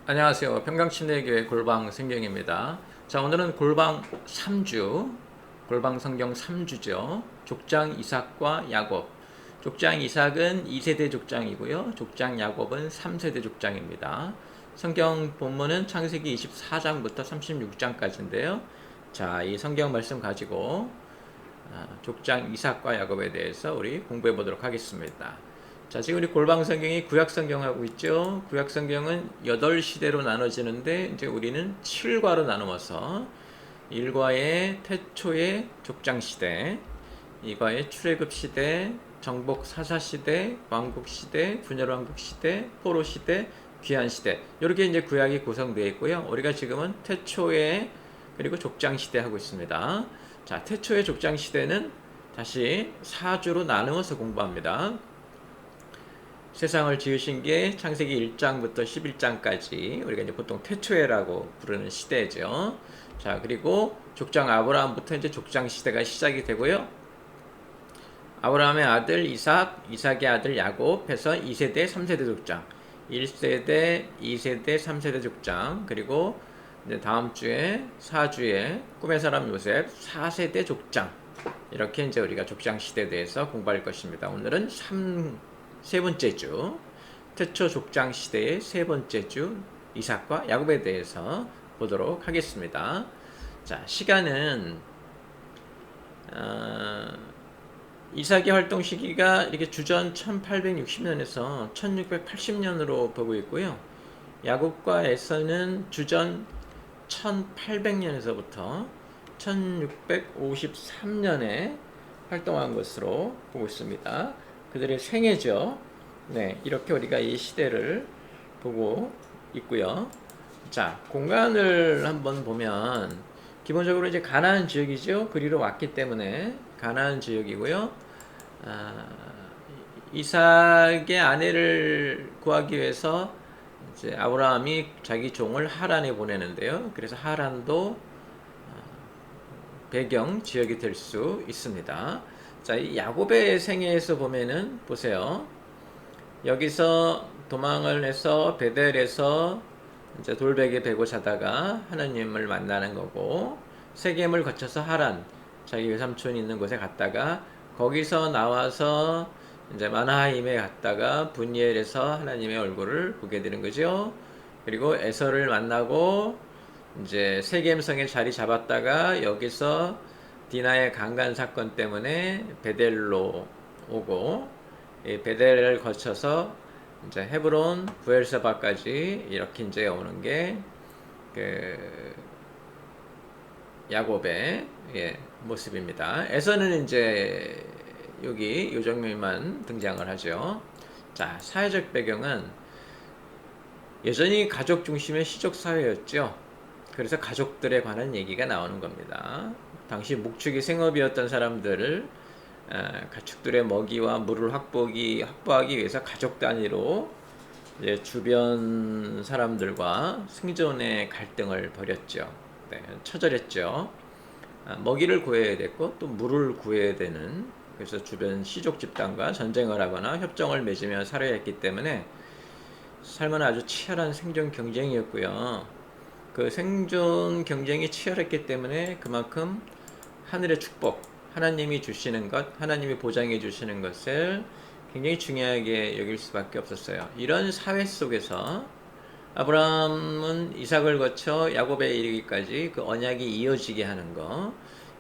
안녕하세요. 평강침례교회 골방 성경입니다. 자, 오늘은 골방 3주, 골방 성경 3주죠. 족장 이삭과 야곱. 족장 이삭은 2세대 족장이고요. 족장 야곱은 3세대 족장입니다. 성경 본문은 창세기 24장부터 36장까지인데요. 자, 이 성경 말씀 가지고 족장 이삭과 야곱에 대해서 우리 공부해 보도록 하겠습니다. 자, 지금 우리 골방 성경이 구약 성경하고 있죠. 구약 성경은 8시대로 나눠지는데 이제 우리는 7과로 나누어서 1과의 태초의 족장 시대, 2과의 출애굽 시대, 정복 사사 시대, 왕국 시대, 분열 왕국 시대, 포로 시대, 귀환 시대. 이렇게 이제 구약이 구성되어 있고요. 우리가 지금은 태초의 그리고 족장 시대 하고 있습니다. 자, 태초의 족장 시대는 다시 4주로 나누어서 공부합니다. 세상을 지으신 게 창세기 1장부터 11장까지 우리가 이제 보통 태초에라고 부르는 시대죠. 자, 그리고 족장 아브라함부터 이제 족장 시대가 시작이 되고요. 아브라함의 아들 이삭, 이삭의 아들 야곱 해서 2세대, 3세대 족장, 1세대, 2세대, 3세대 족장, 그리고 이제 다음 주에 4주에 꿈의 사람 요셉 4세대 족장. 이렇게 이제 우리가 족장 시대에 대해서 공부할 것입니다. 오늘은 세 번째 주, 태초 족장 시대의 세 번째 주 이삭과 야곱에 대해서 보도록 하겠습니다. 자, 시간은 이삭의 활동 시기가 이렇게 주전 1860년에서 1680년으로 보고 있고요. 야곱과 에서는 주전 1800년에서부터 1653년에 활동한 것으로 보고 있습니다. 그들의 생애죠. 네, 이렇게 우리가 이 시대를 보고 있고요. 자, 공간을 한번 보면 기본적으로 이제 가나안 지역이죠. 그리로 왔기 때문에 가나안 지역이고요. 이삭의 아내를 구하기 위해서 이제 아브라함이 자기 종을 하란에 보내는데요. 그래서 하란도 배경 지역이 될 수 있습니다. 자, 이 야곱의 생애에서 보면은 보세요. 여기서 도망을 해서 베델에서 이제 돌베개 베고 자다가 하나님을 만나는 거고, 세겜을 거쳐서 하란, 자기 외삼촌이 있는 곳에 갔다가 거기서 나와서 이제 마나하임에 갔다가 분이엘에서 하나님의 얼굴을 보게 되는 거죠. 그리고 에서를 만나고 이제 세겜성에 자리 잡았다가 여기서 디나의 강간 사건 때문에 베델로 오고, 베델을 거쳐서 이제 헤브론, 부엘세바까지 이렇게 이제 오는 게 그 야곱의 모습입니다. 에서는 이제 여기 이 장면만 등장을 하죠. 자, 사회적 배경은 여전히 가족 중심의 시족 사회였죠. 그래서 가족들에 관한 얘기가 나오는 겁니다. 당시 목축이 생업이었던 사람들을 가축들의 먹이와 물을 확보하기 위해서 가족 단위로 이제 주변 사람들과 생존의 갈등을 벌였죠. 네, 처절했죠. 먹이를 구해야 됐고 또 물을 구해야 되는, 그래서 주변 시족 집단과 전쟁을 하거나 협정을 맺으며 살아야 했기 때문에 삶은 아주 치열한 생존 경쟁이었고요. 그 생존 경쟁이 치열했기 때문에 그만큼 하늘의 축복, 하나님이 주시는 것, 하나님이 보장해 주시는 것을 굉장히 중요하게 여길 수밖에 없었어요. 이런 사회 속에서 아브라함은 이삭을 거쳐 야곱에 이르기까지 그 언약이 이어지게 하는 것,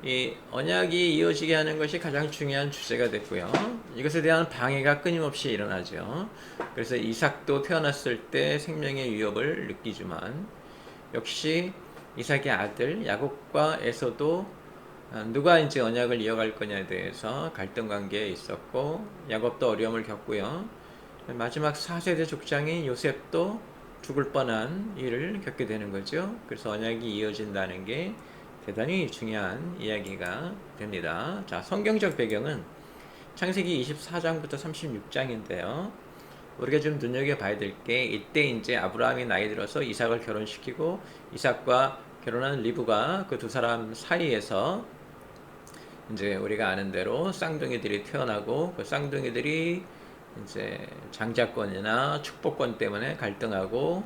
이 언약이 이어지게 하는 것이 가장 중요한 주제가 됐고요. 이것에 대한 방해가 끊임없이 일어나죠. 그래서 이삭도 태어났을 때 생명의 위협을 느끼지만 역시 이삭의 아들 야곱과 에서도 누가 이제 언약을 이어갈 거냐에 대해서 갈등 관계에 있었고, 야곱도 어려움을 겪고요. 마지막 4세대 족장인 요셉도 죽을 뻔한 일을 겪게 되는 거죠. 그래서 언약이 이어진다는 게 대단히 중요한 이야기가 됩니다. 자, 성경적 배경은 창세기 24장부터 36장인데요. 우리가 좀 눈여겨봐야 될 게, 이때 이제 아브라함이 나이 들어서 이삭을 결혼시키고 이삭과 결혼한 리브가 그 두 사람 사이에서 이제 우리가 아는 대로 쌍둥이들이 태어나고, 그 쌍둥이들이 이제 장자권이나 축복권 때문에 갈등하고,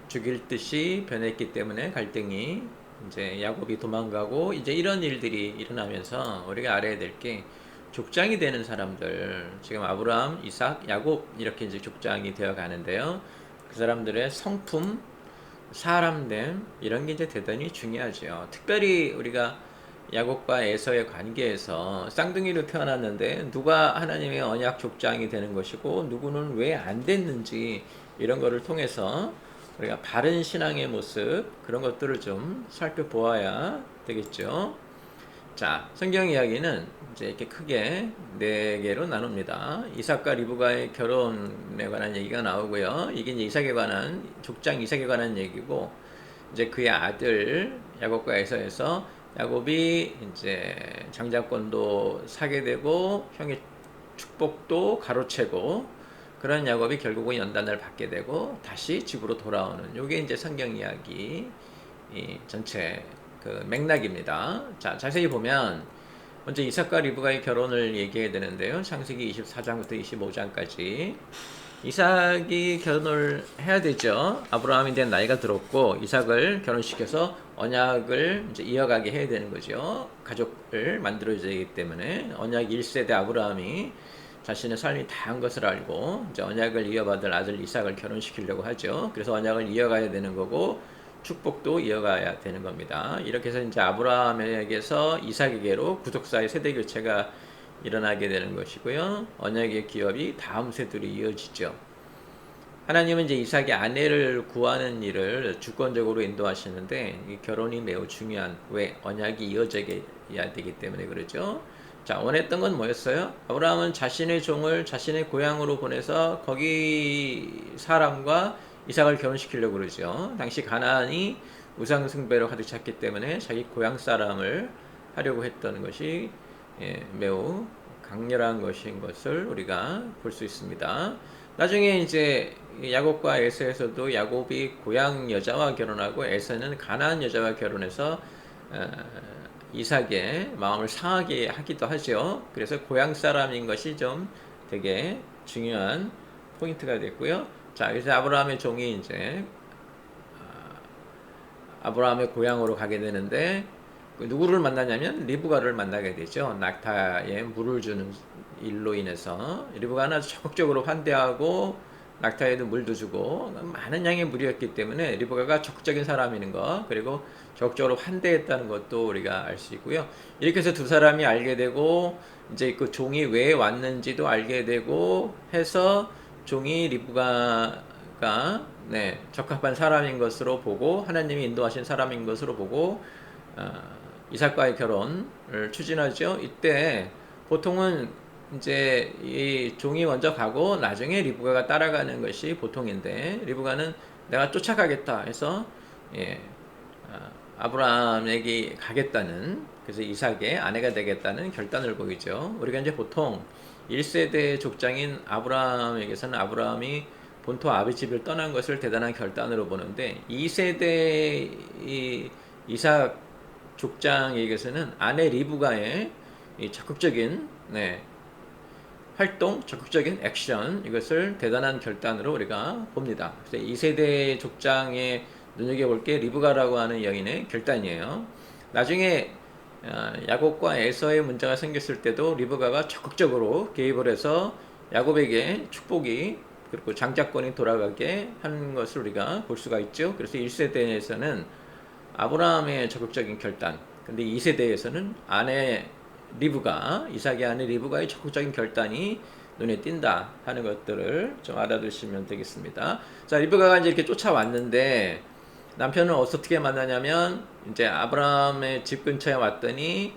죽일 듯이 변했기 때문에 갈등이 이제 야곱이 도망가고 이제 이런 일들이 일어나면서 우리가 알아야 될 게 족장이 되는 사람들 지금 아브라함, 이삭, 야곱 이렇게 이제 족장이 되어 가는데요. 그 사람들의 성품, 사람됨 이런 게 이제 대단히 중요하죠. 특별히 우리가 야곱과 에서의 관계에서 쌍둥이로 태어났는데 누가 하나님의 언약 족장이 되는 것이고 누구는 왜 안 됐는지 이런 거를 통해서 우리가 바른 신앙의 모습 그런 것들을 좀 살펴보아야 되겠죠. 자, 성경 이야기는 이제 이렇게 크게 네 개로 나눕니다. 이삭과 리브가의 결혼에 관한 얘기가 나오고요. 이게 이제 이삭에 관한 족장 이삭에 관한 얘기고 이제 그의 아들 야곱과 에서에서 야곱이 이제 장자권도 사게 되고 형의 축복도 가로채고 그런 야곱이 결국은 연단을 받게 되고 다시 집으로 돌아오는 요게 이제 성경 이야기 이 전체 그 맥락입니다. 자, 자세히 보면 먼저 이삭과 리브가의 결혼을 얘기해야 되는데요. 창세기 24장부터 25장까지 이삭이 결혼을 해야 되죠. 아브라함이 된 나이가 들었고 이삭을 결혼시켜서 언약을 이제 이어가게 해야 되는 거죠. 가족을 만들어야 되기 때문에 언약 1세대 아브라함이 자신의 삶이 다한 것을 알고 이제 언약을 이어받을 아들 이삭을 결혼시키려고 하죠. 그래서 언약을 이어가야 되는 거고 축복도 이어가야 되는 겁니다. 이렇게 해서 이제 아브라함에게서 이삭에게로 구속사의 세대 교체가 일어나게 되는 것이고요. 언약의 기업이 다음 세대로 이어지죠. 하나님은 이제 이삭의 아내를 구하는 일을 주권적으로 인도하시는데 이 결혼이 매우 중요한 왜 언약이 이어져야 되기 때문에 그러죠. 자, 원했던 건 뭐였어요? 아브라함은 자신의 종을 자신의 고향으로 보내서 거기 사람과 이삭을 결혼시키려고 그러죠. 당시 가나안이 우상 숭배로 가득 찼기 때문에 자기 고향 사람을 하려고 했던 것이 매우 강렬한 것인 것을 우리가 볼 수 있습니다. 나중에 이제 야곱과 에서에서도 야곱이 고향 여자와 결혼하고 에서는 가나안 여자와 결혼해서 이삭의 마음을 상하게 하기도 하죠. 그래서 고향 사람인 것이 좀 되게 중요한 포인트가 됐고요. 자, 그래서 아브라함의 종이 이제 아브라함의 고향으로 가게 되는데 누구를 만나냐면 리브가를 만나게 되죠. 낙타에 물을 주는 일로 인해서 리브가는 아주 적극적으로 환대하고 낙타에도 물도 주고 많은 양의 물이었기 때문에 리브가가 적극적인 사람인 거 그리고 적극적으로 환대했다는 것도 우리가 알 수 있고요. 이렇게 해서 두 사람이 알게 되고 이제 그 종이 왜 왔는지도 알게 되고 해서 종이 리브가가 적합한 사람인 것으로 보고 하나님이 인도하신 사람인 것으로 보고 이삭과의 결혼을 추진하죠. 이때 보통은 이제 이 종이 먼저 가고 나중에 리브가가 따라가는 것이 보통인데 리브가는 내가 쫓아가겠다 해서 아브라함에게 가겠다는 그래서 이삭의 아내가 되겠다는 결단을 보이죠. 우리가 이제 보통 1세대 족장인 아브라함에게서는 아브라함이 본토 아비 집을 떠난 것을 대단한 결단으로 보는데 2세대 이삭 족장에게서는 아내 리브가의 이 적극적인 활동, 적극적인 액션 이것을 대단한 결단으로 우리가 봅니다. 그래서 2세대 족장에 눈여겨볼 게 리브가라고 하는 여인의 결단이에요. 나중에 야곱과 에서의 문제가 생겼을 때도 리브가가 적극적으로 개입을 해서 야곱에게 축복이 그리고 장자권이 돌아가게 하는 것을 우리가 볼 수가 있죠. 그래서 1세대에서는 아브라함의 적극적인 결단, 근데 2세대에서는 아내 리브가, 이삭의 아내 리브가의 적극적인 결단이 눈에 띈다 하는 것들을 좀 알아두시면 되겠습니다. 자, 리브가가 이제 이렇게 쫓아왔는데 남편은 어떻게 만나냐면 이제 아브라함의 집 근처에 왔더니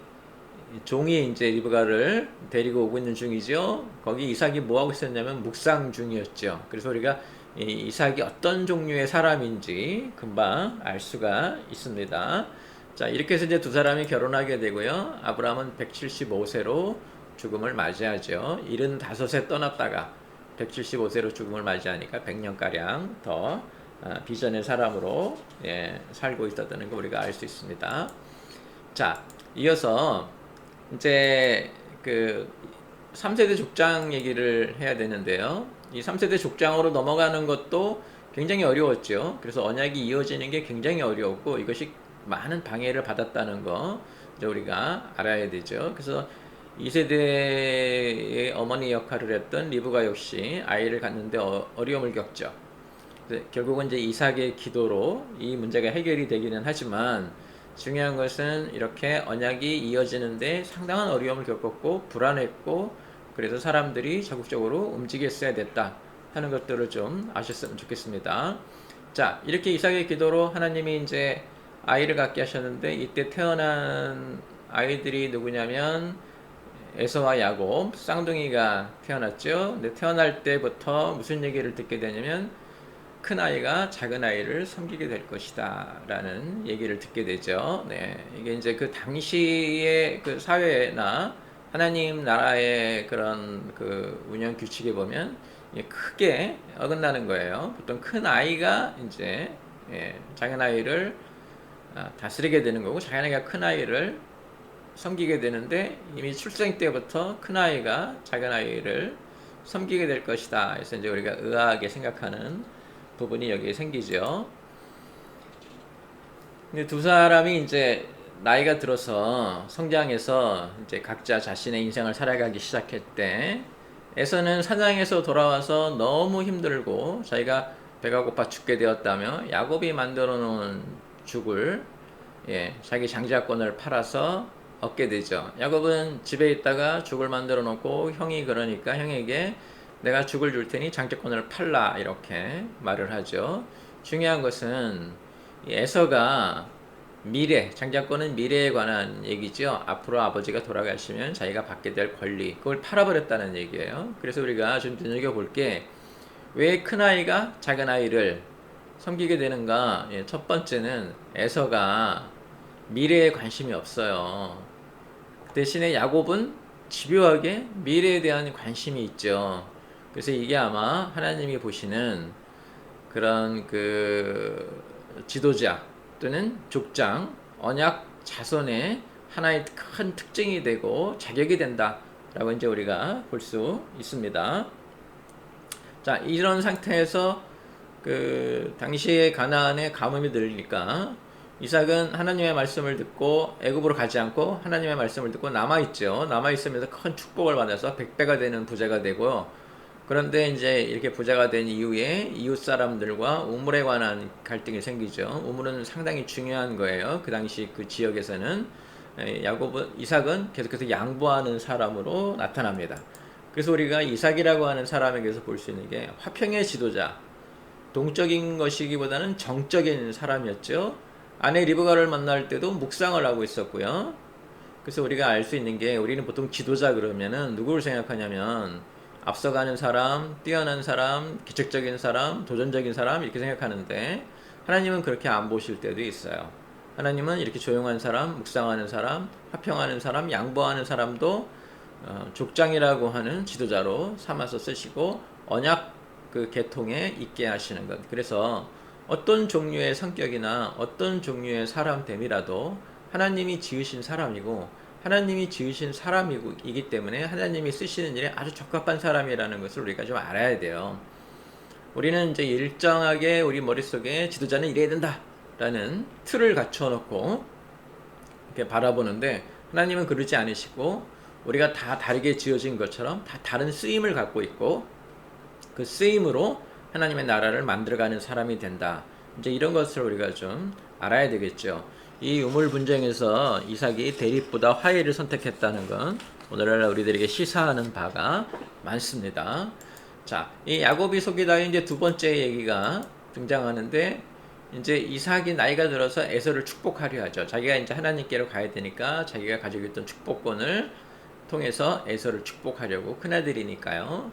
종이 이제 리브가를 데리고 오고 있는 중이죠. 거기 이삭이 뭐 하고 있었냐면 묵상 중이었죠. 그래서 우리가 이삭이 어떤 종류의 사람인지 금방 알 수가 있습니다. 자, 이렇게 해서 이제 두 사람이 결혼하게 되고요. 아브라함은 175세로 죽음을 맞이하죠. 75세 떠났다가 175세로 죽음을 맞이하니까 100년가량 더 비전의 사람으로 살고 있었다는 거 우리가 알 수 있습니다. 자, 이어서 이제 그 3세대 족장 얘기를 해야 되는데요. 이 3세대 족장으로 넘어가는 것도 굉장히 어려웠죠. 그래서 언약이 이어지는 게 굉장히 어려웠고 이것이 많은 방해를 받았다는 거 이제 우리가 알아야 되죠. 그래서 2세대의 어머니 역할을 했던 리브가 역시 아이를 갖는데 어려움을 겪죠. 결국은 이제 이삭의 기도로 이 문제가 해결이 되기는 하지만 중요한 것은 이렇게 언약이 이어지는데 상당한 어려움을 겪었고 불안했고 그래서 사람들이 적극적으로 움직였어야 됐다 하는 것들을 좀 아셨으면 좋겠습니다. 자, 이렇게 이삭의 기도로 하나님이 이제 아이를 갖게 하셨는데 이때 태어난 아이들이 누구냐면 에서와 야곱 쌍둥이가 태어났죠. 근데 태어날 때부터 무슨 얘기를 듣게 되냐면 큰 아이가 작은 아이를 섬기게 될 것이다 라는 얘기를 듣게 되죠. 네, 이게 이제 그 당시의 그 사회나 하나님 나라의 그런 그 운영 규칙에 보면 크게 어긋나는 거예요. 보통 큰 아이가 이제 작은 아이를 다스리게 되는 거고 작은 아이가 큰 아이를 섬기게 되는데 이미 출생 때부터 큰 아이가 작은 아이를 섬기게 될 것이다. 그래서 이제 우리가 의아하게 생각하는 부분이 여기에 생기죠. 근데 두 사람이 이제 나이가 들어서 성장해서 이제 각자 자신의 인생을 살아가기 시작했대. 에서는 사냥에서 돌아와서 너무 힘들고 자기가 배가 고파 죽게 되었다며 야곱이 만들어 놓은 죽을 자기 장자권을 팔아서 얻게 되죠. 야곱은 집에 있다가 죽을 만들어 놓고 형이 그러니까 형에게 내가 죽을 줄 테니 장자권을 팔라 이렇게 말을 하죠. 중요한 것은 에서가 미래, 장자권은 미래에 관한 얘기죠. 앞으로 아버지가 돌아가시면 자기가 받게 될 권리, 그걸 팔아버렸다는 얘기예요. 그래서 우리가 좀 눈여겨볼 게 왜 큰아이가 작은아이를 섬기게 되는가? 첫 번째는 에서가 미래에 관심이 없어요. 대신에 야곱은 집요하게 미래에 대한 관심이 있죠. 그래서 이게 아마 하나님이 보시는 그런 그 지도자 또는 족장, 언약 자손의 하나의 큰 특징이 되고 자격이 된다라고 이제 우리가 볼 수 있습니다. 자, 이런 상태에서 그 당시에 가나안에 가뭄이 들리니까 이삭은 하나님의 말씀을 듣고 애굽으로 가지 않고 하나님의 말씀을 듣고 남아 있죠. 남아 있으면서 큰 축복을 받아서 100배가 되는 부자가 되고요. 그런데 이제 이렇게 부자가 된 이후에 이웃 사람들과 우물에 관한 갈등이 생기죠. 우물은 상당히 중요한 거예요. 그 당시 그 지역에서는 이삭은 계속해서 양보하는 사람으로 나타납니다. 그래서 우리가 이삭이라고 하는 사람에게서 볼 수 있는 게 화평의 지도자, 동적인 것이기보다는 정적인 사람이었죠. 아내 리브가를 만날 때도 묵상을 하고 있었고요. 그래서 우리가 알 수 있는 게 우리는 보통 지도자 그러면은 누구를 생각하냐면 앞서가는 사람, 뛰어난 사람, 기적적인 사람, 도전적인 사람 이렇게 생각하는데 하나님은 그렇게 안 보실 때도 있어요. 하나님은 이렇게 조용한 사람, 묵상하는 사람, 화평하는 사람, 양보하는 사람도 족장이라고 하는 지도자로 삼아서 쓰시고 언약 그 계통에 있게 하시는 것. 그래서 어떤 종류의 성격이나 어떤 종류의 사람됨이라도 하나님이 지으신 사람이고 하나님이 지으신 사람이기 때문에 하나님이 쓰시는 일에 아주 적합한 사람이라는 것을 우리가 좀 알아야 돼요. 우리는 이제 일정하게 우리 머릿속에 지도자는 이래야 된다라는 틀을 갖춰 놓고 이렇게 바라보는데 하나님은 그러지 않으시고 우리가 다 다르게 지어진 것처럼 다 다른 쓰임을 갖고 있고 그 쓰임으로 하나님의 나라를 만들어가는 사람이 된다. 이제 이런 것을 우리가 좀 알아야 되겠죠. 이 우물 분쟁에서 이삭이 대립보다 화해를 선택했다는 건 오늘날 우리들에게 시사하는 바가 많습니다. 자, 이 야곱이 속이다 이제 두 번째 얘기가 등장하는데 이제 이삭이 나이가 들어서 에서를 축복하려 하죠. 자기가 이제 하나님께로 가야 되니까 자기가 가지고 있던 축복권을 통해서 에서를 축복하려고 큰아들이니까요.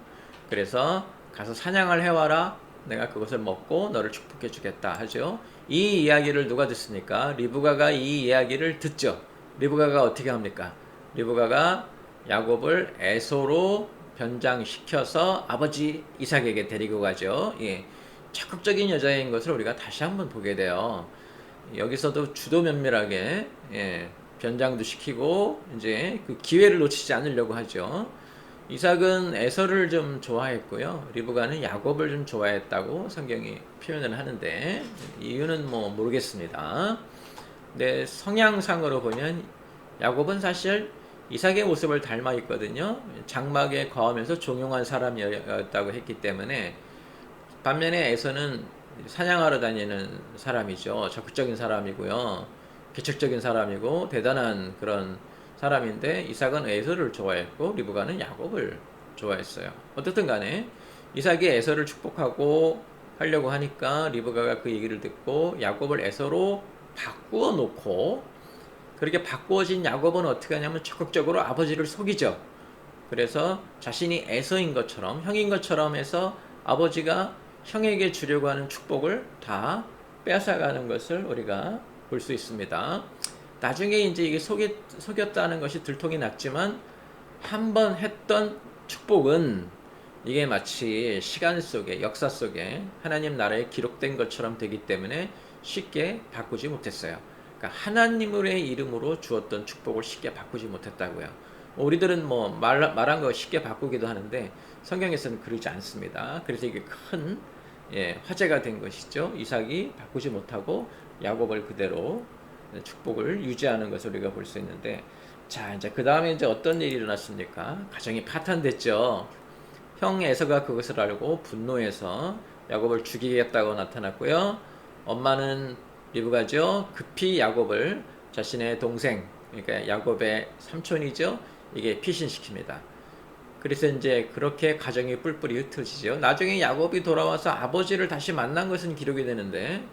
그래서 가서 사냥을 해와라. 내가 그것을 먹고 너를 축복해 주겠다 하죠. 이 이야기를 누가 듣습니까? 리브가가 이 이야기를 듣죠. 리브가가 어떻게 합니까? 리브가가 야곱을 에서로 변장시켜서 아버지 이삭에게 데리고 가죠. 적극적인 여자인 것을 우리가 다시 한번 보게 돼요. 여기서도 주도 면밀하게 변장도 시키고 이제 그 기회를 놓치지 않으려고 하죠. 이삭은 에서를 좀 좋아했고요. 리브가는 야곱을 좀 좋아했다고 성경이 표현을 하는데 이유는 뭐 모르겠습니다. 근데 성향상으로 보면 야곱은 사실 이삭의 모습을 닮아 있거든요. 장막에 거하면서 종용한 사람이었다고 했기 때문에 반면에 에서는 사냥하러 다니는 사람이죠. 적극적인 사람이고요. 개척적인 사람이고 대단한 그런 사람인데 이삭은 에서를 좋아했고 리브가는 야곱을 좋아했어요. 어떻든 간에 이삭이 에서를 축복하고 하려고 하니까 리브가가 그 얘기를 듣고 야곱을 에서로 바꾸어 놓고 그렇게 바꾸어진 야곱은 어떻게 하냐면 적극적으로 아버지를 속이죠. 그래서 자신이 에서인 것처럼 형인 것처럼 해서 아버지가 형에게 주려고 하는 축복을 다 뺏어가는 것을 우리가 볼 수 있습니다. 나중에 이제 이게 속였다는 것이 들통이 났지만 한 번 했던 축복은 이게 마치 시간 속에 역사 속에 하나님 나라에 기록된 것처럼 되기 때문에 쉽게 바꾸지 못했어요. 그러니까 하나님의 이름으로 주었던 축복을 쉽게 바꾸지 못했다고요. 우리들은 뭐 말한 거 쉽게 바꾸기도 하는데 성경에서는 그러지 않습니다. 그래서 이게 큰 화제가 된 것이죠. 이삭이 바꾸지 못하고 야곱을 그대로 축복을 유지하는 것을 우리가 볼 수 있는데, 자 이제 그 다음에 이제 어떤 일이 일어났습니까? 가정이 파탄됐죠. 형 에서가 그것을 알고 분노해서 야곱을 죽이겠다고 나타났고요. 엄마는 리브가죠. 급히 야곱을 자신의 동생, 그러니까 야곱의 삼촌이죠. 이게 피신시킵니다. 그래서 이제 그렇게 가정이 뿔뿔이 흩어지죠. 나중에 야곱이 돌아와서 아버지를 다시 만난 것은 기록이 되는데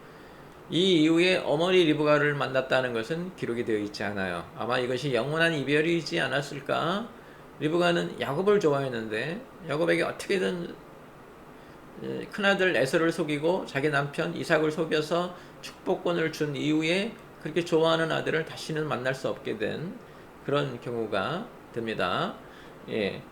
이 이후에 어머니 리브가를 만났다는 것은 기록이 되어 있지 않아요. 아마 이것이 영원한 이별이지 않았을까? 리브가는 야곱을 좋아했는데 야곱에게 어떻게든 큰아들 에서를 속이고 자기 남편 이삭을 속여서 축복권을 준 이후에 그렇게 좋아하는 아들을 다시는 만날 수 없게 된 그런 경우가 됩니다. 예.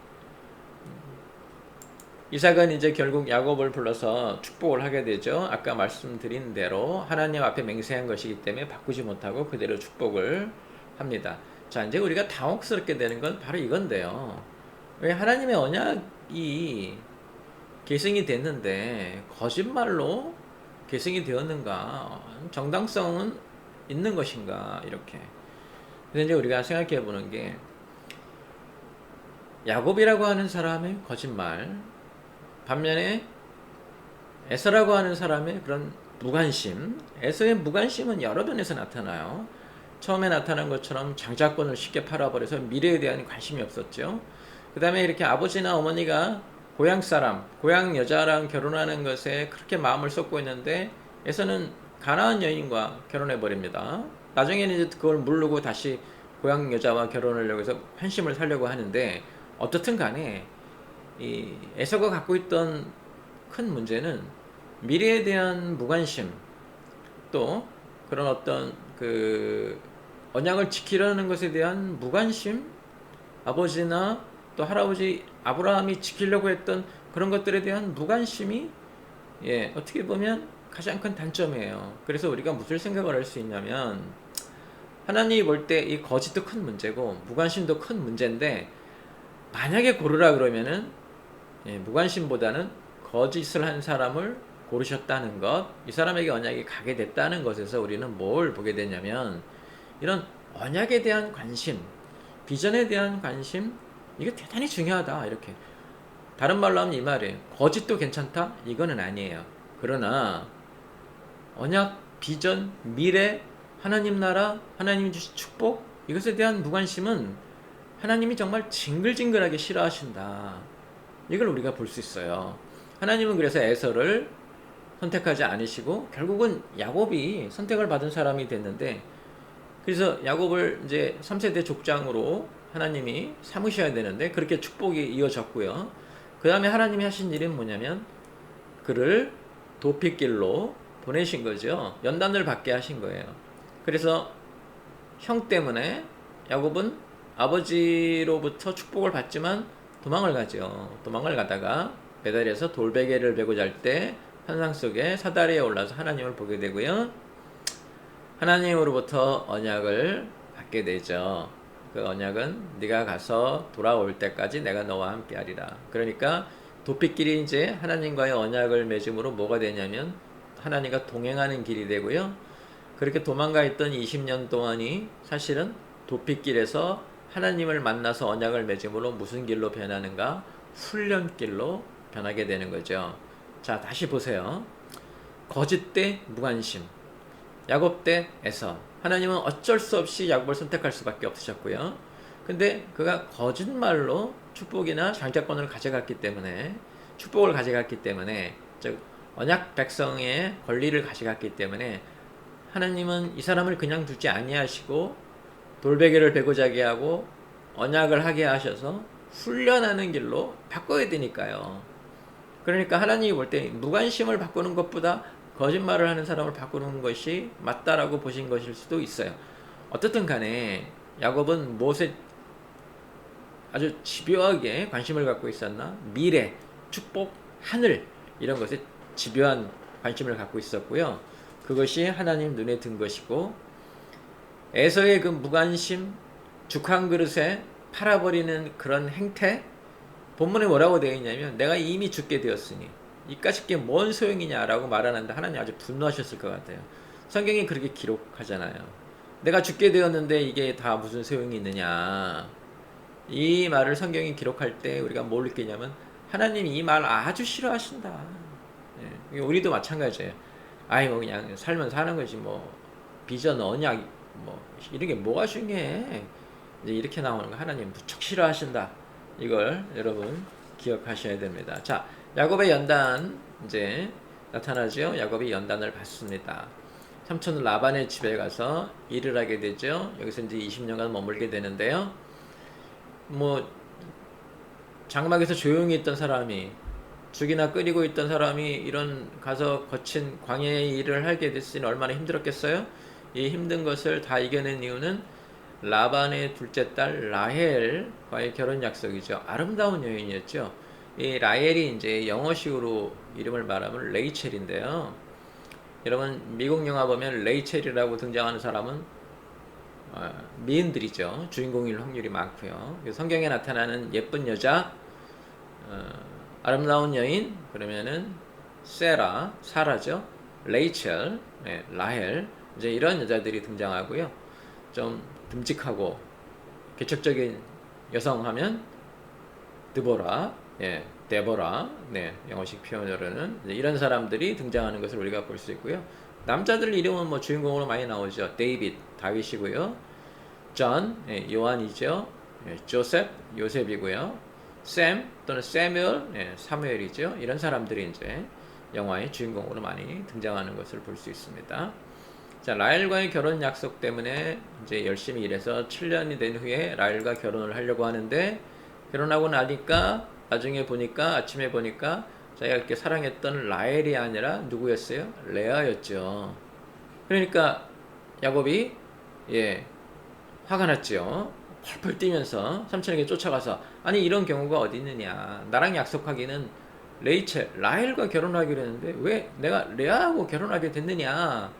이삭은 이제 결국 야곱을 불러서 축복을 하게 되죠. 아까 말씀드린 대로 하나님 앞에 맹세한 것이기 때문에 바꾸지 못하고 그대로 축복을 합니다. 자, 이제 우리가 당혹스럽게 되는 건 바로 이건데요. 왜 하나님의 언약이 계승이 됐는데 거짓말로 계승이 되었는가? 정당성은 있는 것인가? 이렇게. 그래서 이제 우리가 생각해 보는 게 야곱이라고 하는 사람의 거짓말, 반면에 에서라고 하는 사람의 그런 무관심, 에서의 무관심은 여러 면에서 나타나요. 처음에 나타난 것처럼 장자권을 쉽게 팔아버려서 미래에 대한 관심이 없었죠. 그 다음에 이렇게 아버지나 어머니가 고향 사람, 고향 여자랑 결혼하는 것에 그렇게 마음을 쏟고 있는데 에서는 가나안 여인과 결혼해 버립니다. 나중에는 이제 그걸 모르고 다시 고향 여자와 결혼하려고 해서 환심을 사려고 하는데 어떻든 간에 이 에서가 갖고 있던 큰 문제는 미래에 대한 무관심, 또 그런 어떤 그 언약을 지키려는 것에 대한 무관심, 아버지나 또 할아버지 아브라함이 지키려고 했던 그런 것들에 대한 무관심이 어떻게 보면 가장 큰 단점이에요. 그래서 우리가 무슨 생각을 할 수 있냐면 하나님이 볼 때 이 거짓도 큰 문제고 무관심도 큰 문제인데 만약에 고르라 그러면은 무관심보다는 거짓을 한 사람을 고르셨다는 것, 이 사람에게 언약이 가게 됐다는 것에서 우리는 뭘 보게 되냐면 이런 언약에 대한 관심, 비전에 대한 관심, 이게 대단히 중요하다. 이렇게 다른 말로 하면 이 말이에요. 거짓도 괜찮다? 이거는 아니에요. 그러나 언약, 비전, 미래, 하나님 나라, 하나님 주신 축복, 이것에 대한 무관심은 하나님이 정말 징글징글하게 싫어하신다. 이걸 우리가 볼 수 있어요. 하나님은 그래서 에서를 선택하지 않으시고 결국은 야곱이 선택을 받은 사람이 됐는데, 그래서 야곱을 이제 3세대 족장으로 하나님이 삼으셔야 되는데 그렇게 축복이 이어졌고요. 그 다음에 하나님이 하신 일은 뭐냐면 그를 도피길로 보내신 거죠. 연단을 받게 하신 거예요. 그래서 형 때문에 야곱은 아버지로부터 축복을 받지만 도망을 가죠. 도망을 가다가 배달에서 돌베개를 베고 잘 때 환상 속에 사다리에 올라서 하나님을 보게 되고요. 하나님으로부터 언약을 받게 되죠. 그 언약은 네가 가서 돌아올 때까지 내가 너와 함께 하리라. 그러니까 도피길이 이제 하나님과의 언약을 맺음으로 뭐가 되냐면 하나님과 동행하는 길이 되고요. 그렇게 도망가 있던 20년 동안이 사실은 도피길에서 하나님을 만나서 언약을 맺음으로 무슨 길로 변하는가? 훈련길로 변하게 되는 거죠. 자, 다시 보세요. 거짓 대 무관심, 야곱 대 에서. 하나님은 어쩔 수 없이 야곱을 선택할 수밖에 없으셨고요. 근데 그가 거짓말로 축복이나 장자권을 가져갔기 때문에, 축복을 가져갔기 때문에, 즉 언약 백성의 권리를 가져갔기 때문에 하나님은 이 사람을 그냥 두지 아니하시고 돌베개를 베고 자게 하고 언약을 하게 하셔서 훈련하는 길로 바꿔야 되니까요. 그러니까 하나님이 볼 때 무관심을 바꾸는 것보다 거짓말을 하는 사람을 바꾸는 것이 맞다라고 보신 것일 수도 있어요. 어떻든 간에 야곱은 무엇에 아주 집요하게 관심을 갖고 있었나? 미래, 축복, 하늘 이런 것에 집요한 관심을 갖고 있었고요. 그것이 하나님 눈에 든 것이고, 에서의 그 무관심, 죽 한 그릇에 팔아버리는 그런 행태, 본문에 뭐라고 되어 있냐면 내가 이미 죽게 되었으니 이까짓 게 뭔 소용이냐라고 말하는데 하나님 아주 분노하셨을 것 같아요. 성경이 그렇게 기록하잖아요. 내가 죽게 되었는데 이게 다 무슨 소용이 있느냐. 이 말을 성경이 기록할 때 우리가 뭘 느끼냐면 하나님이 이 말 아주 싫어하신다. 예, 우리도 마찬가지예요. 아이 뭐 그냥 살면 사는 거지 뭐 비전 언약 뭐 이런 게 뭐가 중요해. 이제 이렇게 나오는 거 하나님 무척 싫어하신다. 이걸 여러분 기억하셔야 됩니다. 자, 야곱의 연단 이제 나타나죠. 야곱이 연단을 받습니다. 삼촌 라반의 집에 가서 일을 하게 되죠. 여기서 이제 20년간 머물게 되는데요. 뭐 장막에서 조용히 있던 사람이, 죽이나 끓이고 있던 사람이 이런 가서 거친 광야의 일을 하게 됐으니 얼마나 힘들었겠어요? 이 힘든 것을 다 이겨낸 이유는 라반의 둘째 딸 라헬과의 결혼 약속이죠. 아름다운 여인이었죠. 이 라헬이 이제 영어식으로 이름을 말하면 레이첼인데요. 여러분 미국 영화 보면 레이첼이라고 등장하는 사람은 미인들이죠. 주인공일 확률이 많고요. 성경에 나타나는 예쁜 여자, 아름다운 여인 그러면은 사라죠. 레이첼, 라헬 이제 이런 여자들이 등장하고요. 좀 듬직하고 개척적인 여성 하면 데보라, 영어식 표현으로는 이런 사람들이 등장하는 것을 우리가 볼 수 있고요. 남자들 이름은 뭐 주인공으로 많이 나오죠. 데이빗, 다윗이고요. 존, 요한이죠. 조셉, 요셉이고요. 샘 또는 세뮤엘, 사무엘이죠. 이런 사람들이 이제 영화의 주인공으로 많이 등장하는 것을 볼 수 있습니다. 자, 라헬과의 결혼 약속 때문에 이제 열심히 일해서 7년이 된 후에 라헬과 결혼을 하려고 하는데, 결혼하고 나니까 나중에 보니까 아침에 보니까 자기가 이렇게 사랑했던 라헬이 아니라 누구였어요? 레아였죠. 그러니까 야곱이 화가 났죠. 펄펄 뛰면서 삼촌에게 쫓아가서 아니 이런 경우가 어디 있느냐. 나랑 약속하기는 라헬과 결혼하기로 했는데 왜 내가 레아하고 결혼하게 됐느냐.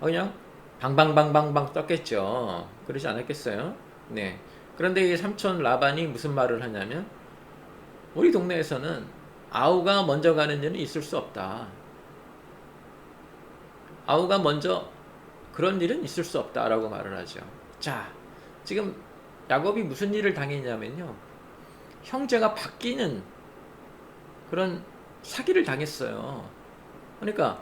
그냥 방방방방방 떴겠죠. 그러지 않았겠어요? 네. 그런데 이 삼촌 라반이 무슨 말을 하냐면 우리 동네에서는 아우가 먼저 가는 일은 있을 수 없다. 아우가 먼저 그런 일은 있을 수 없다라고 말을 하죠. 자, 지금 야곱이 무슨 일을 당했냐면요. 형제가 바뀌는 그런 사기를 당했어요. 그러니까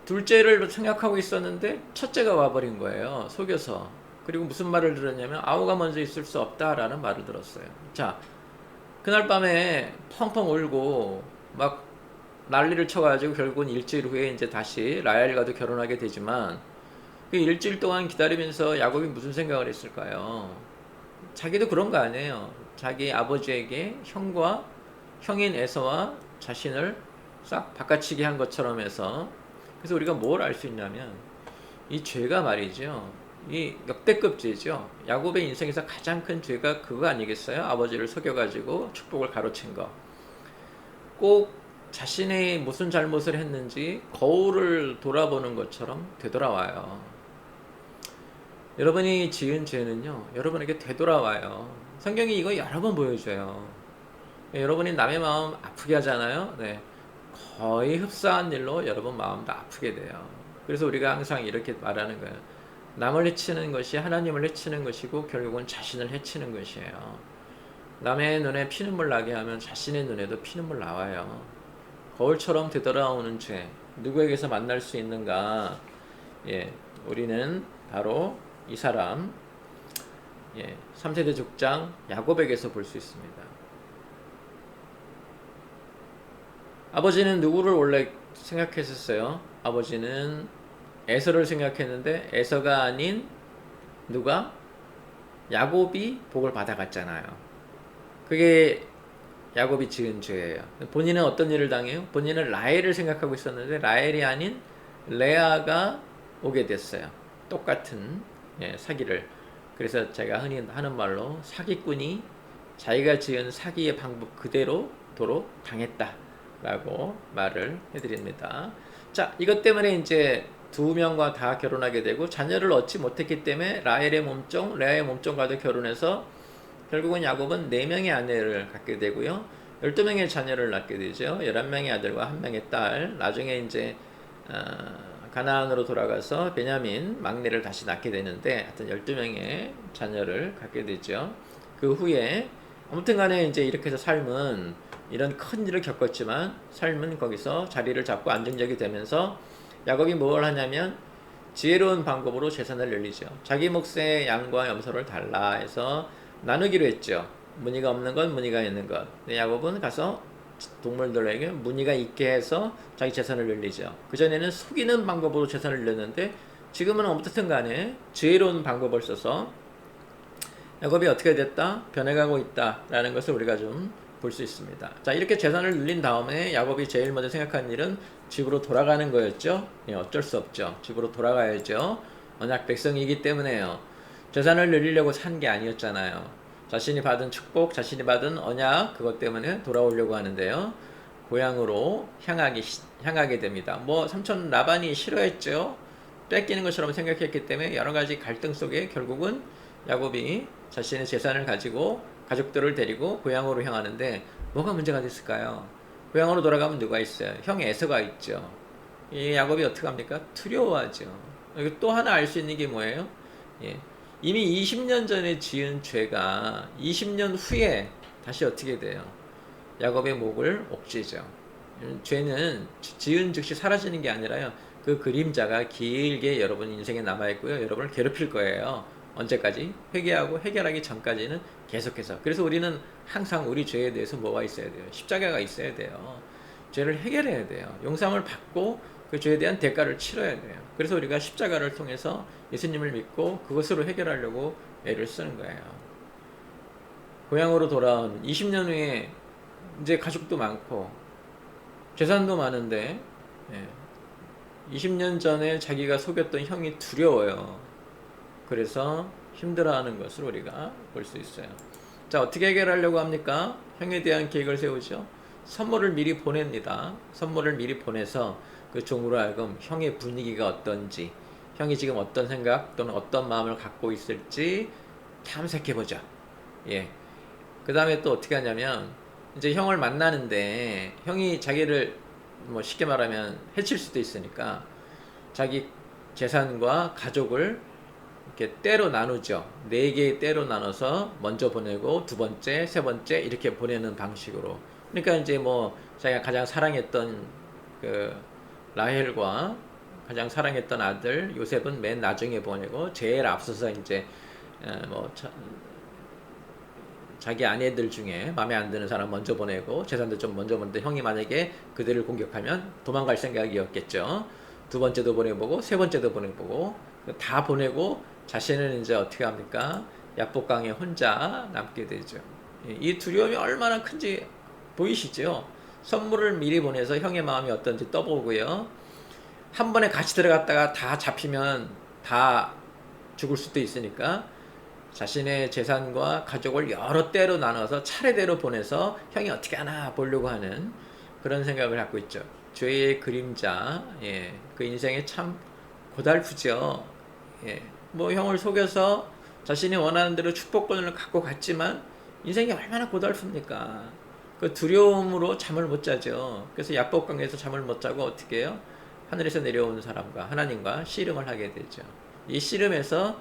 둘째를 생각하고 있었는데 첫째가 와버린 거예요. 속여서. 그리고 무슨 말을 들었냐면 아우가 먼저 있을 수 없다라는 말을 들었어요. 자, 그날 밤에 펑펑 울고 막 난리를 쳐가지고 결국은 일주일 후에 이제 다시 라헬과도 결혼하게 되지만 그 일주일 동안 기다리면서 야곱이 무슨 생각을 했을까요? 자기도 그런 거 아니에요. 자기 아버지에게 형인 에서와 자신을 싹 바꿔치기 한 것처럼 해서. 그래서 우리가 뭘 알 수 있냐면 이 죄가 말이죠. 이 역대급 죄죠. 야곱의 인생에서 가장 큰 죄가 그거 아니겠어요? 아버지를 속여가지고 축복을 가로챈 거. 꼭 자신이 무슨 잘못을 했는지 거울을 돌아보는 것처럼 되돌아와요. 여러분이 지은 죄는요, 여러분에게 되돌아와요. 성경이 이거 여러 번 보여줘요. 여러분이 남의 마음 아프게 하잖아요. 네. 거의 흡사한 일로 여러분 마음도 아프게 돼요. 그래서 우리가 항상 이렇게 말하는 거예요. 남을 해치는 것이 하나님을 해치는 것이고 결국은 자신을 해치는 것이에요. 남의 눈에 피눈물 나게 하면 자신의 눈에도 피눈물 나와요. 거울처럼 되돌아오는 죄, 누구에게서 만날 수 있는가? 예, 우리는 바로 이 사람, 3세대 족장 야곱에게서 볼 수 있습니다. 아버지는 누구를 원래 생각했었어요? 아버지는 에서를 생각했는데 에서가 아닌 누가? 야곱이 복을 받아갔잖아요. 그게 야곱이 지은 죄예요. 본인은 어떤 일을 당해요? 본인은 라헬을 생각하고 있었는데 라헬이 아닌 레아가 오게 됐어요. 똑같은 사기를. 그래서 제가 흔히 하는 말로 사기꾼이 자기가 지은 사기의 방법 그대로 도로 당했다라고 말을 해드립니다. 자, 이것 때문에 이제 두 명과 다 결혼하게 되고 자녀를 얻지 못했기 때문에 라헬의 몸종, 레아의 몸종과도 결혼해서 결국은 야곱은 4명의 아내를 갖게 되고요. 12명의 자녀를 낳게 되죠. 11명의 아들과 1명의 딸. 나중에 이제 가나안으로 돌아가서 베냐민 막내를 다시 낳게 되는데 하여튼 12명의 자녀를 갖게 되죠. 그 후에 아무튼 간에 이제 이렇게 해서 삶은 이런 큰 일을 겪었지만 삶은 거기서 자리를 잡고 안정적이 되면서 야곱이 뭘 하냐면 지혜로운 방법으로 재산을 늘리죠. 자기 몫의 양과 염소를 달라 해서 나누기로 했죠. 무늬가 없는 것, 무늬가 있는 것. 야곱은 가서 동물들에게 무늬가 있게 해서 자기 재산을 늘리죠. 그전에는 속이는 방법으로 재산을 늘렸는데 지금은 어떻든 간에 지혜로운 방법을 써서 야곱이 어떻게 됐다? 변해가고 있다라는 것을 우리가 좀 볼 수 있습니다. 자, 이렇게 재산을 늘린 다음에 야곱이 제일 먼저 생각한 일은 집으로 돌아가는 거였죠. 어쩔 수 없죠. 집으로 돌아가야죠. 언약 백성이기 때문에요. 재산을 늘리려고 산 게 아니었잖아요. 자신이 받은 축복, 자신이 받은 언약, 그것 때문에 돌아오려고 하는데요. 고향으로 향하게 됩니다. 삼촌 라반이 싫어했죠. 뺏기는 것처럼 생각했기 때문에 여러 가지 갈등 속에 결국은 야곱이 자신의 재산을 가지고 가족들을 데리고 고향으로 향하는데 뭐가 문제가 됐을까요? 고향으로 돌아가면 누가 있어요? 형 에서가 있죠. 이 야곱이 어떻게 합니까? 두려워하죠. 여기 또 하나 알 수 있는 게 뭐예요? 이미 20년 전에 지은 죄가 20년 후에 다시 어떻게 돼요? 야곱의 목을 옥죄죠. 죄는 지은 즉시 사라지는 게 아니라요. 그 그림자가 길게 여러분 인생에 남아있고요. 여러분을 괴롭힐 거예요. 언제까지? 회개하고 해결하기 전까지는 계속해서. 그래서 우리는 항상 우리 죄에 대해서 뭐가 있어야 돼요? 십자가가 있어야 돼요. 죄를 해결해야 돼요. 용서함을 받고 그 죄에 대한 대가를 치러야 돼요. 그래서 우리가 십자가를 통해서 예수님을 믿고 그것으로 해결하려고 애를 쓰는 거예요. 고향으로 돌아온 20년 후에 이제 가족도 많고 재산도 많은데 20년 전에 자기가 속였던 형이 두려워요. 그래서 힘들어하는 것을 우리가 볼 수 있어요. 자, 어떻게 해결하려고 합니까? 형에 대한 계획을 세우죠. 선물을 미리 보냅니다. 선물을 미리 보내서 그 종으로 하여금 형의 분위기가 어떤지, 형이 지금 어떤 생각 또는 어떤 마음을 갖고 있을지 탐색해보자. 그 다음에 또 어떻게 하냐면 이제 형을 만나는데 형이 자기를 쉽게 말하면 해칠 수도 있으니까 자기 재산과 가족을 이렇게 때로 나누죠. 4개의 때로 나눠서 먼저 보내고 두 번째, 세 번째 이렇게 보내는 방식으로. 그러니까 이제 자기가 가장 사랑했던 그 라헬과 가장 사랑했던 아들 요셉은 맨 나중에 보내고 제일 앞서서 이제 자기 아내들 중에 마음에 안 드는 사람 먼저 보내고 재산도 좀 먼저 보내는데 형이 만약에 그들을 공격하면 도망갈 생각이었겠죠. 두 번째도 보내보고 세 번째도 보내보고 다 보내고 자신은 이제 어떻게 합니까? 야복강에 혼자 남게 되죠. 이 두려움이 얼마나 큰지 보이시죠? 선물을 미리 보내서 형의 마음이 어떤지 떠보고요. 한 번에 같이 들어갔다가 다 잡히면 다 죽을 수도 있으니까 자신의 재산과 가족을 여러 때로 나눠서 차례대로 보내서 형이 어떻게 하나 보려고 하는 그런 생각을 갖고 있죠. 죄의 그림자, 그 인생이 참 고달프죠. 뭐 형을 속여서 자신이 원하는 대로 축복권을 갖고 갔지만 인생이 얼마나 고달픕니까? 그 두려움으로 잠을 못 자죠. 그래서 야복강에서 잠을 못 자고 어떻게 해요? 하늘에서 내려오는 사람과 하나님과 씨름을 하게 되죠. 이 씨름에서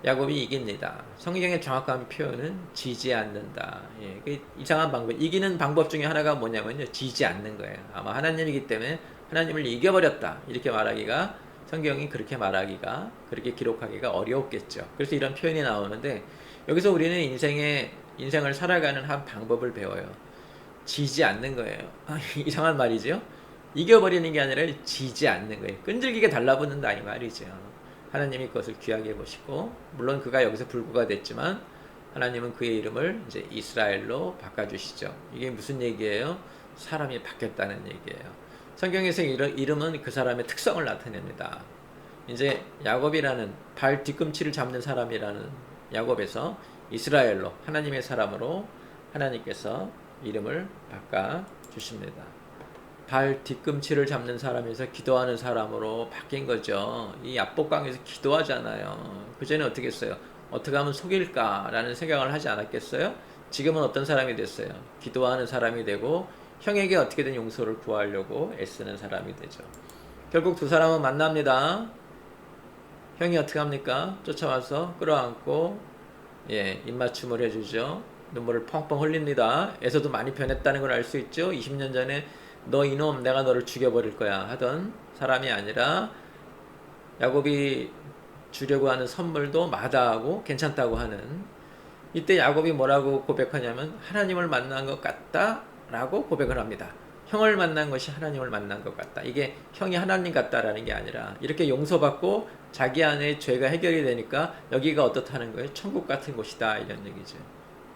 야곱이 이깁니다. 성경의 정확한 표현은 지지 않는다. 예, 그 이상한 방법, 이기는 방법 중에 하나가 뭐냐면요, 지지 않는 거예요. 아마 하나님이기 때문에 하나님을 이겨버렸다 이렇게 말하기가, 성경이 그렇게 말하기가, 그렇게 기록하기가 어려웠겠죠. 그래서 이런 표현이 나오는데, 여기서 우리는 인생을 살아가는 한 방법을 배워요. 지지 않는 거예요. 이상한 말이죠. 이겨버리는 게 아니라 지지 않는 거예요. 끈질기게 달라붙는다 이 말이죠. 하나님이 그것을 귀하게 보시고, 물론 그가 여기서 불구가 됐지만 하나님은 그의 이름을 이제 이스라엘로 바꿔주시죠. 이게 무슨 얘기예요? 사람이 바뀌었다는 얘기예요. 성경에서 이름은 그 사람의 특성을 나타냅니다. 이제 야곱이라는 발 뒤꿈치를 잡는 사람이라는 야곱에서 이스라엘로, 하나님의 사람으로 하나님께서 이름을 바꿔주십니다. 발 뒤꿈치를 잡는 사람에서 기도하는 사람으로 바뀐 거죠. 이 야복강에서 기도하잖아요. 그전에 어떻게 했어요? 어떻게 하면 속일까라는 생각을 하지 않았겠어요? 지금은 어떤 사람이 됐어요? 기도하는 사람이 되고 형에게 어떻게든 용서를 구하려고 애쓰는 사람이 되죠. 결국 두 사람은 만납니다. 형이 어떻게 합니까? 쫓아와서 끌어안고 입맞춤을 해주죠. 눈물을 펑펑 흘립니다. 에서도 많이 변했다는 걸 알 수 있죠. 20년 전에 너 이놈 내가 너를 죽여버릴 거야 하던 사람이 아니라 야곱이 주려고 하는 선물도 마다하고 괜찮다고 하는, 이때 야곱이 뭐라고 고백하냐면 하나님을 만난 것 같다 라고 고백을 합니다. 형을 만난 것이 하나님을 만난 것 같다. 이게 형이 하나님 같다라는 게 아니라 이렇게 용서받고 자기 안에 죄가 해결이 되니까 여기가 어떻다는 거예요? 천국 같은 곳이다 이런 얘기죠.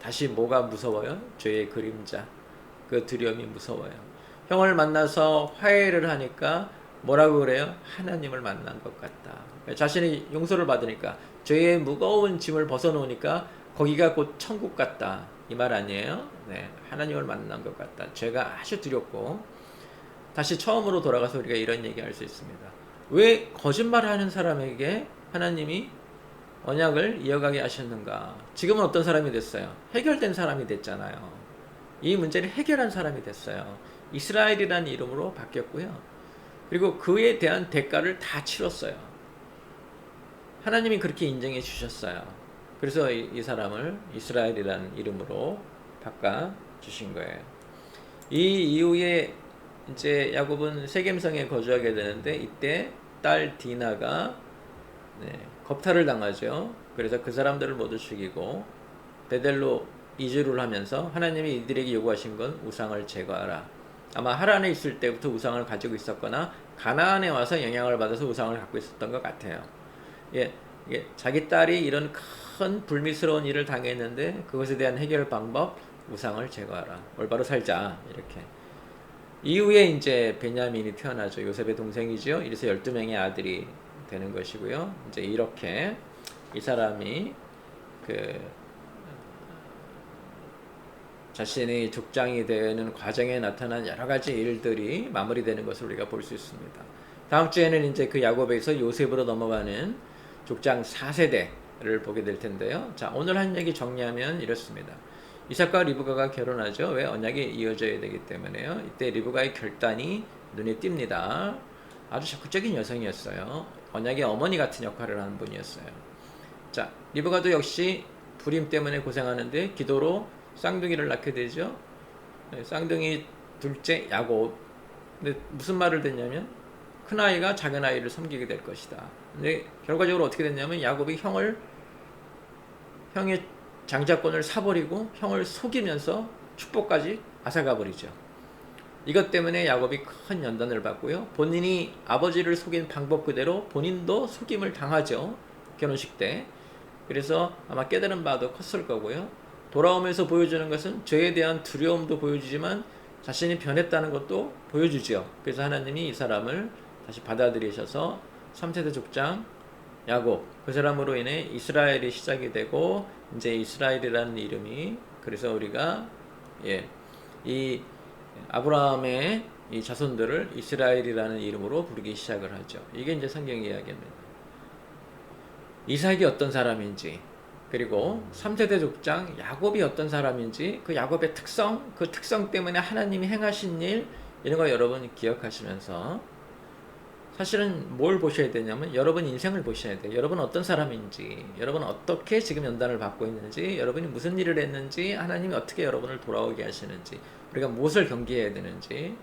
다시 뭐가 무서워요? 죄의 그림자, 그 두려움이 무서워요. 형을 만나서 화해를 하니까 뭐라고 그래요? 하나님을 만난 것 같다. 자신이 용서를 받으니까, 죄의 무거운 짐을 벗어놓으니까 거기가 곧 천국 같다 이 말 아니에요? 네, 하나님을 만난 것 같다. 죄가 아주 두렵고, 다시 처음으로 돌아가서 우리가 이런 얘기할 수 있습니다. 왜 거짓말하는 사람에게 하나님이 언약을 이어가게 하셨는가? 지금은 어떤 사람이 됐어요? 해결된 사람이 됐잖아요. 이 문제를 해결한 사람이 됐어요. 이스라엘이라는 이름으로 바뀌었고요. 그리고 그에 대한 대가를 다 치렀어요. 하나님이 그렇게 인정해 주셨어요. 그래서 이 사람을 이스라엘이라는 이름으로 바꿔 주신 거예요. 이 이후에 이제 야곱은 세겜성에 거주하게 되는데, 이때 딸 디나가 겁탈을 당하죠. 그래서 그 사람들을 모두 죽이고 베델로 이주를 하면서 하나님이 이들에게 요구하신 건 우상을 제거하라. 아마 하란에 있을 때부터 우상을 가지고 있었거나 가나안에 와서 영향을 받아서 우상을 갖고 있었던 것 같아요. 이게 자기 딸이 이런 큰 불미스러운 일을 당했는데 그것에 대한 해결 방법, 우상을 제거하라. 올바로 살자. 이렇게. 이후에 이제 베냐민이 태어나죠. 요셉의 동생이죠. 이래서 12명의 아들이 되는 것이고요. 이제 이렇게 이 사람이 자신이 족장이 되는 과정에 나타난 여러 가지 일들이 마무리되는 것을 우리가 볼 수 있습니다. 다음 주에는 이제 그 야곱에서 요셉으로 넘어가는 족장 4세대를 보게 될 텐데요. 자, 오늘 한 얘기 정리하면 이렇습니다. 이삭과 리브가가 결혼하죠. 왜? 언약이 이어져야 되기 때문에요. 이때 리브가의 결단이 눈에 띕니다. 아주 적극적인 여성이었어요. 언약의 어머니 같은 역할을 하는 분이었어요. 자, 리브가도 역시 불임 때문에 고생하는데 기도로 쌍둥이를 낳게 되죠. 쌍둥이 둘째 야곱. 근데 무슨 말을 듣냐면 큰아이가 작은아이를 섬기게 될 것이다. 근데 결과적으로 어떻게 됐냐면 야곱이 형의 장자권을 사버리고 형을 속이면서 축복까지 앗아가버리죠. 이것 때문에 야곱이 큰 연단을 받고요. 본인이 아버지를 속인 방법 그대로 본인도 속임을 당하죠. 결혼식 때. 그래서 아마 깨달은 바도 컸을 거고요. 돌아오면서 보여주는 것은 죄에 대한 두려움도 보여주지만 자신이 변했다는 것도 보여주죠. 그래서 하나님이 이 사람을 다시 받아들이셔서 3세대 족장 야곱, 그 사람으로 인해 이스라엘이 시작이 되고, 이제 이스라엘이라는 이름이, 그래서 우리가 이 아브라함의 이 자손들을 이스라엘이라는 이름으로 부르기 시작을 하죠. 이게 이제 성경 이야기입니다. 이삭이 어떤 사람인지, 그리고 3세대 족장 야곱이 어떤 사람인지, 그 야곱의 특성, 그 특성 때문에 하나님이 행하신 일, 이런 거 여러분 기억하시면서 사실은 뭘 보셔야 되냐면 여러분 인생을 보셔야 돼요. 여러분 어떤 사람인지, 여러분 어떻게 지금 연단을 받고 있는지, 여러분이 무슨 일을 했는지, 하나님이 어떻게 여러분을 돌아오게 하시는지, 우리가 무엇을 경계해야 되는지,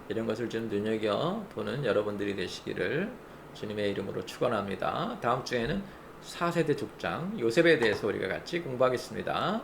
이런 것을 좀 눈여겨보는 여러분들이 되시기를 주님의 이름으로 축원합니다. 다음 주에는 4세대 족장 요셉에 대해서 우리가 같이 공부하겠습니다.